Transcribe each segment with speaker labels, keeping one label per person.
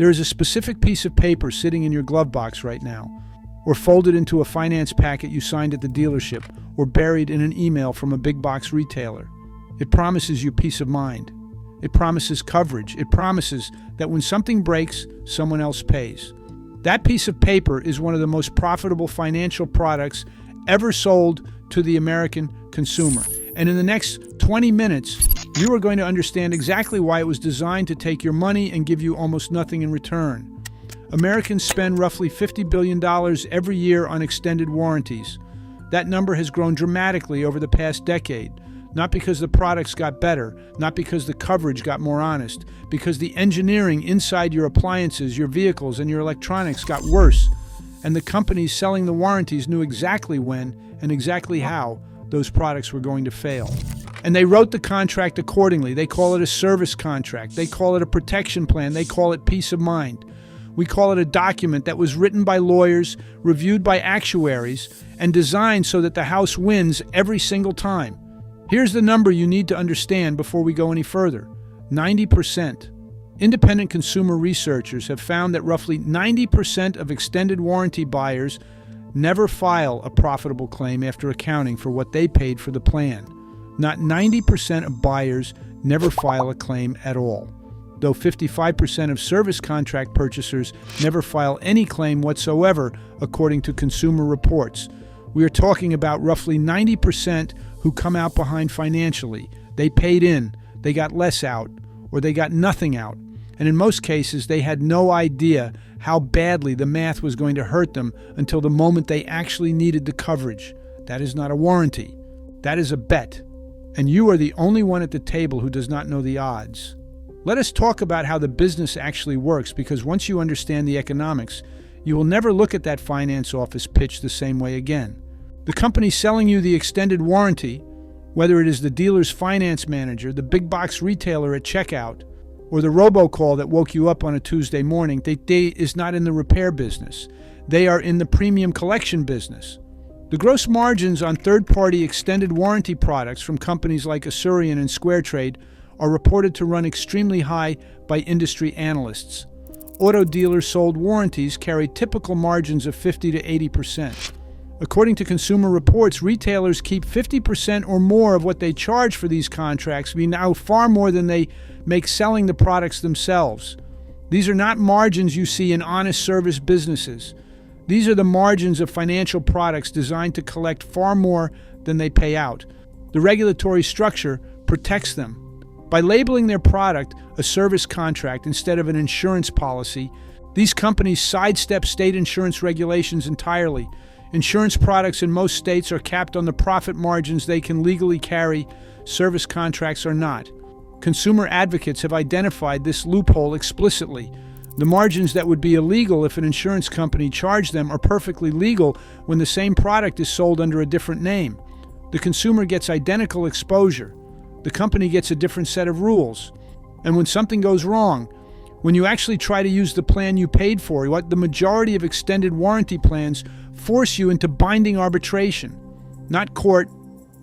Speaker 1: There is a specific piece of paper sitting in your glove box right now, or folded into a finance packet you signed at the dealership, or buried in an email from a big box retailer. It promises you peace of mind. It promises coverage. It promises that when something breaks, someone else pays. That piece of paper is one of the most profitable financial products ever sold to the American consumer. And in the next 20 minutes, you are going to understand exactly why it was designed to take your money and give you almost nothing in return. Americans spend roughly $50 billion every year on extended warranties. That number has grown dramatically over the past decade, not because the products got better, not because the coverage got more honest, because the engineering inside your appliances, your vehicles, and your electronics got worse, and the companies selling the warranties knew exactly when and exactly how those products were going to fail. And they wrote the contract accordingly. They call it a service contract. They call it a protection plan. They call it peace of mind. We call it a document that was written by lawyers, reviewed by actuaries, and designed so that the house wins every single time. Here's the number you need to understand before we go any further. 90%. Independent consumer researchers have found that roughly 90% of extended warranty buyers never file a profitable claim after accounting for what they paid for the plan. Not 90% of buyers never file a claim at all, though 55% of service contract purchasers never file any claim whatsoever, according to Consumer Reports. We are talking about roughly 90% who come out behind financially. They paid in, they got less out, or they got nothing out. And in most cases, they had no idea how badly the math was going to hurt them until the moment they actually needed the coverage. That is not a warranty. That is a bet. And you are the only one at the table who does not know the odds. Let us talk about how the business actually works, because once you understand the economics, you will never look at that finance office pitch the same way again. The company selling you the extended warranty, whether it is the dealer's finance manager, the big box retailer at checkout, or the robocall that woke you up on a Tuesday morning, they is not in the repair business. They are in the premium collection business. The gross margins on third-party extended warranty products from companies like Asurion and SquareTrade are reported to run extremely high by industry analysts. Auto dealers sold warranties carry typical margins of 50 to 80%. According to Consumer Reports, retailers keep 50% or more of what they charge for these contracts, now far more than they make selling the products themselves. These are not margins you see in honest service businesses. These are the margins of financial products designed to collect far more than they pay out. The regulatory structure protects them. By labeling their product a service contract instead of an insurance policy, these companies sidestep state insurance regulations entirely. Insurance products in most states are capped on the profit margins they can legally carry. Service contracts are not. Consumer advocates have identified this loophole explicitly. The margins that would be illegal if an insurance company charged them are perfectly legal when the same product is sold under a different name. The consumer gets identical exposure. The company gets a different set of rules. And when something goes wrong, when you actually try to use the plan you paid for, what the majority of extended warranty plans force you into binding arbitration. Not court,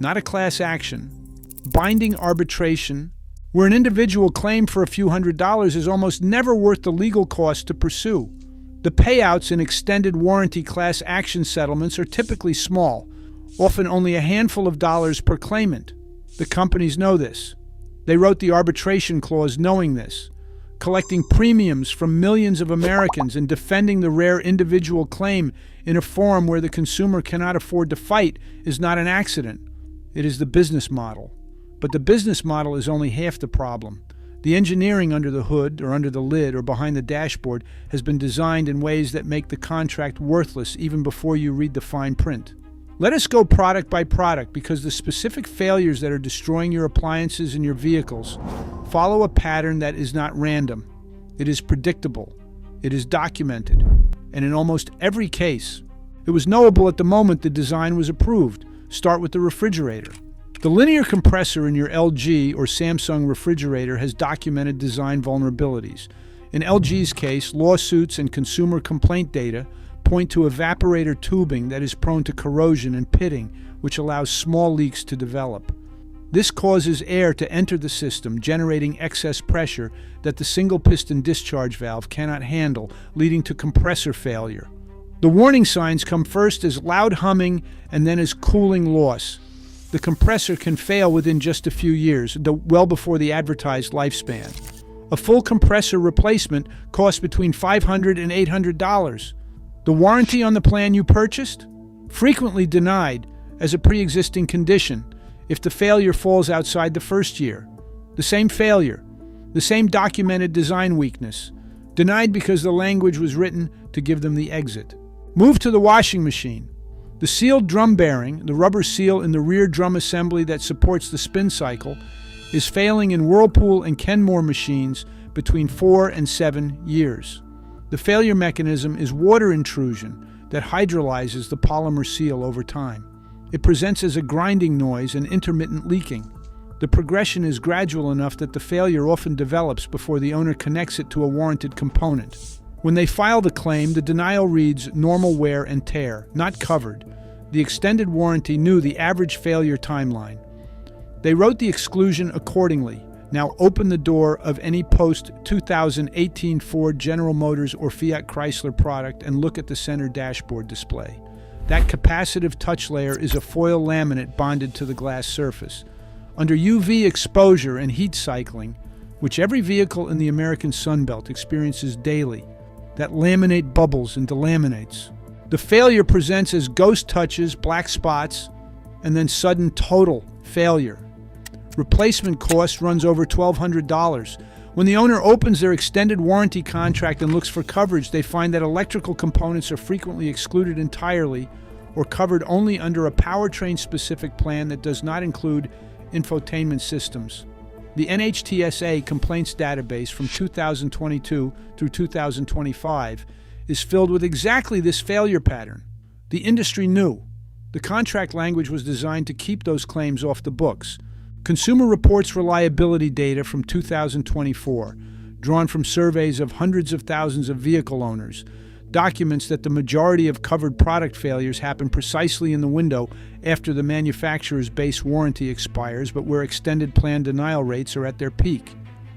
Speaker 1: not a class action. Binding arbitration, where an individual claim for a few $100s is almost never worth the legal cost to pursue. The payouts in extended warranty class action settlements are typically small, often only a handful of dollars per claimant. The companies know this. They wrote the arbitration clause knowing this. Collecting premiums from millions of Americans and defending the rare individual claim in a forum where the consumer cannot afford to fight is not an accident. It is the business model. But the business model is only half the problem. The engineering under the hood or under the lid or behind the dashboard has been designed in ways that make the contract worthless even before you read the fine print. Let us go product by product, because the specific failures that are destroying your appliances and your vehicles follow a pattern that is not random. It is predictable. It is documented. And in almost every case, it was knowable at the moment the design was approved. Start with the refrigerator. The linear compressor in your LG or Samsung refrigerator has documented design vulnerabilities. In LG's case, lawsuits and consumer complaint data point to evaporator tubing that is prone to corrosion and pitting, which allows small leaks to develop. This causes air to enter the system, generating excess pressure that the single-piston discharge valve cannot handle, leading to compressor failure. The warning signs come first as loud humming and then as cooling loss. The compressor can fail within just a few years, well before the advertised lifespan. A full compressor replacement costs between $500 and $800. The warranty on the plan you purchased? Frequently denied as a pre-existing condition if the failure falls outside the first year. The same failure, the same documented design weakness, denied because the language was written to give them the exit. Move to the washing machine. The sealed drum bearing, the rubber seal in the rear drum assembly that supports the spin cycle, is failing in Whirlpool and Kenmore machines between 4 and 7 years. The failure mechanism is water intrusion that hydrolyzes the polymer seal over time. It presents as a grinding noise and intermittent leaking. The progression is gradual enough that the failure often develops before the owner connects it to a warranted component. When they file the claim, the denial reads normal wear and tear, not covered. The extended warranty knew the average failure timeline. They wrote the exclusion accordingly. Now open the door of any post-2018 Ford, General Motors, or Fiat Chrysler product and look at the center dashboard display. That capacitive touch layer is a foil laminate bonded to the glass surface. Under UV exposure and heat cycling, which every vehicle in the American Sunbelt experiences daily, that laminate bubbles and delaminates. The failure presents as ghost touches, black spots, and then sudden total failure. Replacement cost runs over $1,200. When the owner opens their extended warranty contract and looks for coverage, they find that electrical components are frequently excluded entirely or covered only under a powertrain-specific plan that does not include infotainment systems. The NHTSA complaints database from 2022 through 2025 is filled with exactly this failure pattern. The industry knew. The contract language was designed to keep those claims off the books. Consumer Reports reliability data from 2024, drawn from surveys of hundreds of thousands of vehicle owners, documents that the majority of covered product failures happen precisely in the window after the manufacturer's base warranty expires, but where extended plan denial rates are at their peak.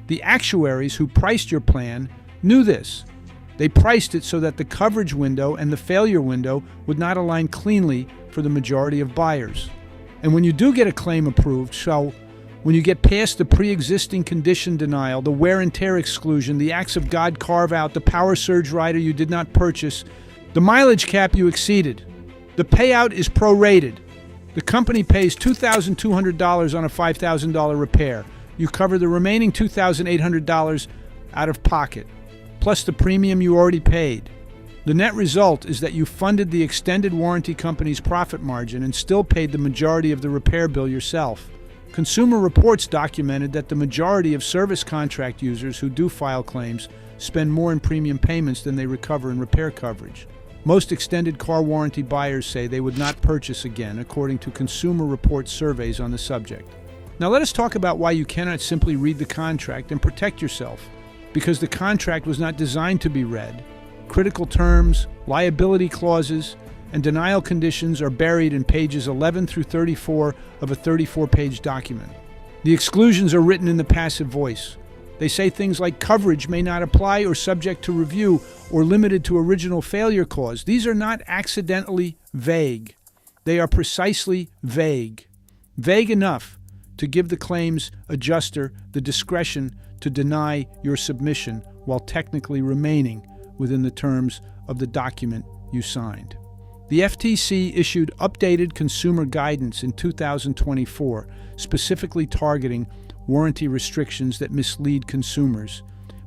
Speaker 1: The actuaries who priced your plan knew this. They priced it so that the coverage window and the failure window would not align cleanly for the majority of buyers. And when you do get a claim approved, so when you get past the pre-existing condition denial, the wear and tear exclusion, the acts of God carve out, the power surge rider you did not purchase, the mileage cap you exceeded, the payout is prorated. The company pays $2,200 on a $5,000 repair. You cover the remaining $2,800 out of pocket, plus the premium you already paid. The net result is that you funded the extended warranty company's profit margin and still paid the majority of the repair bill yourself. Consumer Reports documented that the majority of service contract users who do file claims spend more in premium payments than they recover in repair coverage. Most extended car warranty buyers say they would not purchase again, according to Consumer Reports surveys on the subject. Now let us talk about why you cannot simply read the contract and protect yourself, because the contract was not designed to be read. Critical terms, liability clauses, and denial conditions are buried in pages 11 through 34 of a 34-page document. The exclusions are written in the passive voice. They say things like coverage may not apply or subject to review or limited to original failure cause. These are not accidentally vague. They are precisely vague. Vague enough to give the claims adjuster the discretion to deny your submission while technically remaining within the terms of the document you signed. The FTC issued updated consumer guidance in 2024, specifically targeting warranty restrictions that mislead consumers,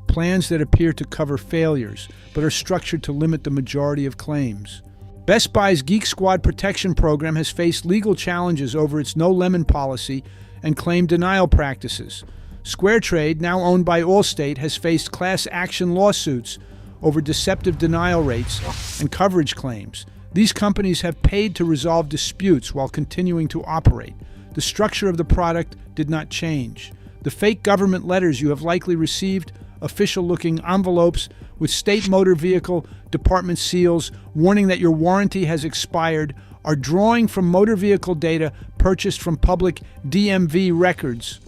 Speaker 1: plans that appear to cover failures but are structured to limit the majority of claims. Best Buy's Geek Squad protection program has faced legal challenges over its no-lemon policy and claim denial practices. SquareTrade, now owned by Allstate, has faced class action lawsuits over deceptive denial rates and coverage claims. These companies have paid to resolve disputes while continuing to operate. The structure of the product did not change. The fake government letters you have likely received, official-looking envelopes with state motor vehicle department seals warning that your warranty has expired, are drawing from motor vehicle data purchased from public DMV records.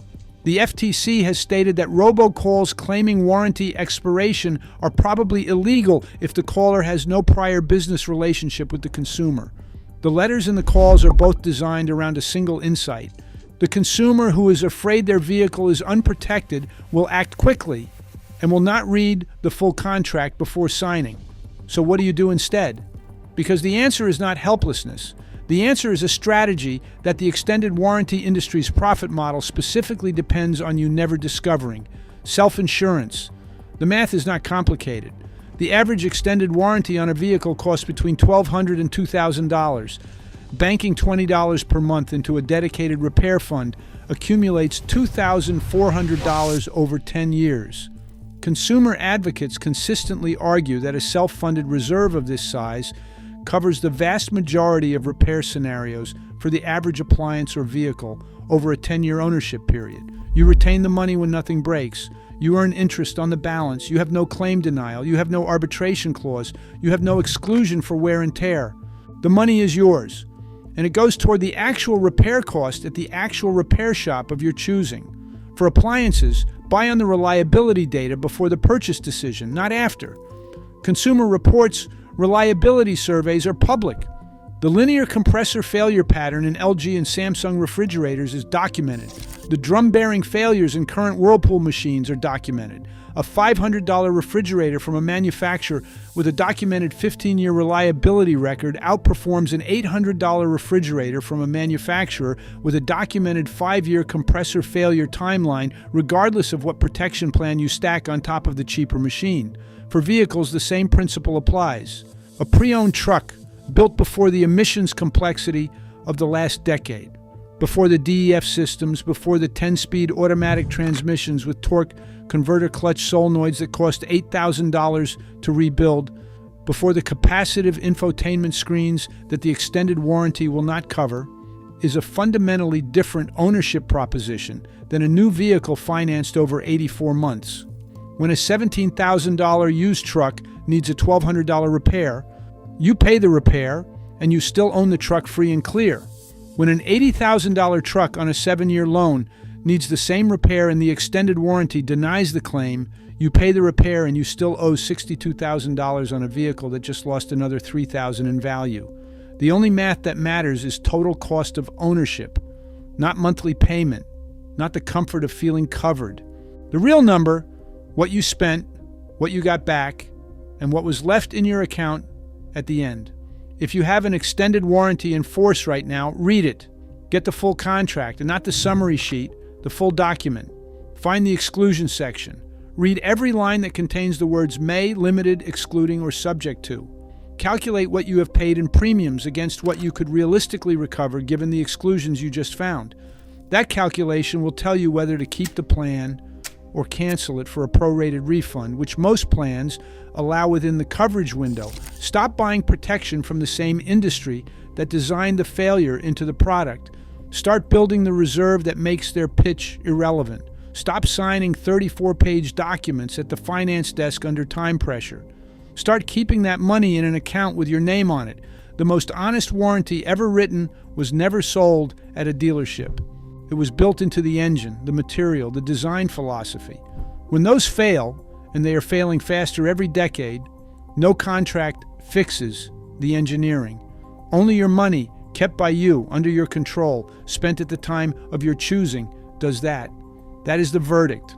Speaker 1: The FTC has stated that robocalls claiming warranty expiration are probably illegal if the caller has no prior business relationship with the consumer. The letters and the calls are both designed around a single insight. The consumer who is afraid their vehicle is unprotected will act quickly and will not read the full contract before signing. So what do you do instead? Because the answer is not helplessness. The answer is a strategy that the extended warranty industry's profit model specifically depends on you never discovering. Self-insurance. The math is not complicated. The average extended warranty on a vehicle costs between $1,200 and $2,000. Banking $20 per month into a dedicated repair fund accumulates $2,400 over 10 years. Consumer advocates consistently argue that a self-funded reserve of this size covers the vast majority of repair scenarios for the average appliance or vehicle over a 10-year ownership period. You retain the money when nothing breaks. You earn interest on the balance. You have no claim denial. You have no arbitration clause. You have no exclusion for wear and tear. The money is yours, and it goes toward the actual repair cost at the actual repair shop of your choosing. For appliances, buy on the reliability data before the purchase decision, not after. Consumer Reports reliability surveys are public. The linear compressor failure pattern in LG and Samsung refrigerators is documented. The drum-bearing failures in current Whirlpool machines are documented. A $500 refrigerator from a manufacturer with a documented 15-year reliability record outperforms an $800 refrigerator from a manufacturer with a documented 5-year compressor failure timeline, regardless of what protection plan you stack on top of the cheaper machine. For vehicles, the same principle applies. A pre-owned truck built before the emissions complexity of the last decade, before the DEF systems, before the 10-speed automatic transmissions with torque converter clutch solenoids that cost $8,000 to rebuild, before the capacitive infotainment screens that the extended warranty will not cover, is a fundamentally different ownership proposition than a new vehicle financed over 84 months. When a $17,000 used truck needs a $1,200 repair, you pay the repair and you still own the truck free and clear. When an $80,000 truck on a 7-year loan needs the same repair and the extended warranty denies the claim, you pay the repair and you still owe $62,000 on a vehicle that just lost another $3,000 in value. The only math that matters is total cost of ownership, not monthly payment, not the comfort of feeling covered. The real number, what you spent, what you got back, and what was left in your account at the end. If you have an extended warranty in force right now, read it. Get the full contract, and not the summary sheet, the full document. Find the exclusion section. Read every line that contains the words may, limited, excluding, or subject to. Calculate what you have paid in premiums against what you could realistically recover given the exclusions you just found. That calculation will tell you whether to keep the plan or cancel it for a prorated refund, which most plans allow within the coverage window. Stop buying protection from the same industry that designed the failure into the product. Start building the reserve that makes their pitch irrelevant. Stop signing 34-page documents at the finance desk under time pressure. Start keeping that money in an account with your name on it. The most honest warranty ever written was never sold at a dealership. It was built into the engine, the material, the design philosophy. When those fail, and they are failing faster every decade, no contract fixes the engineering. Only your money, kept by you, under your control, spent at the time of your choosing, does that. That is the verdict.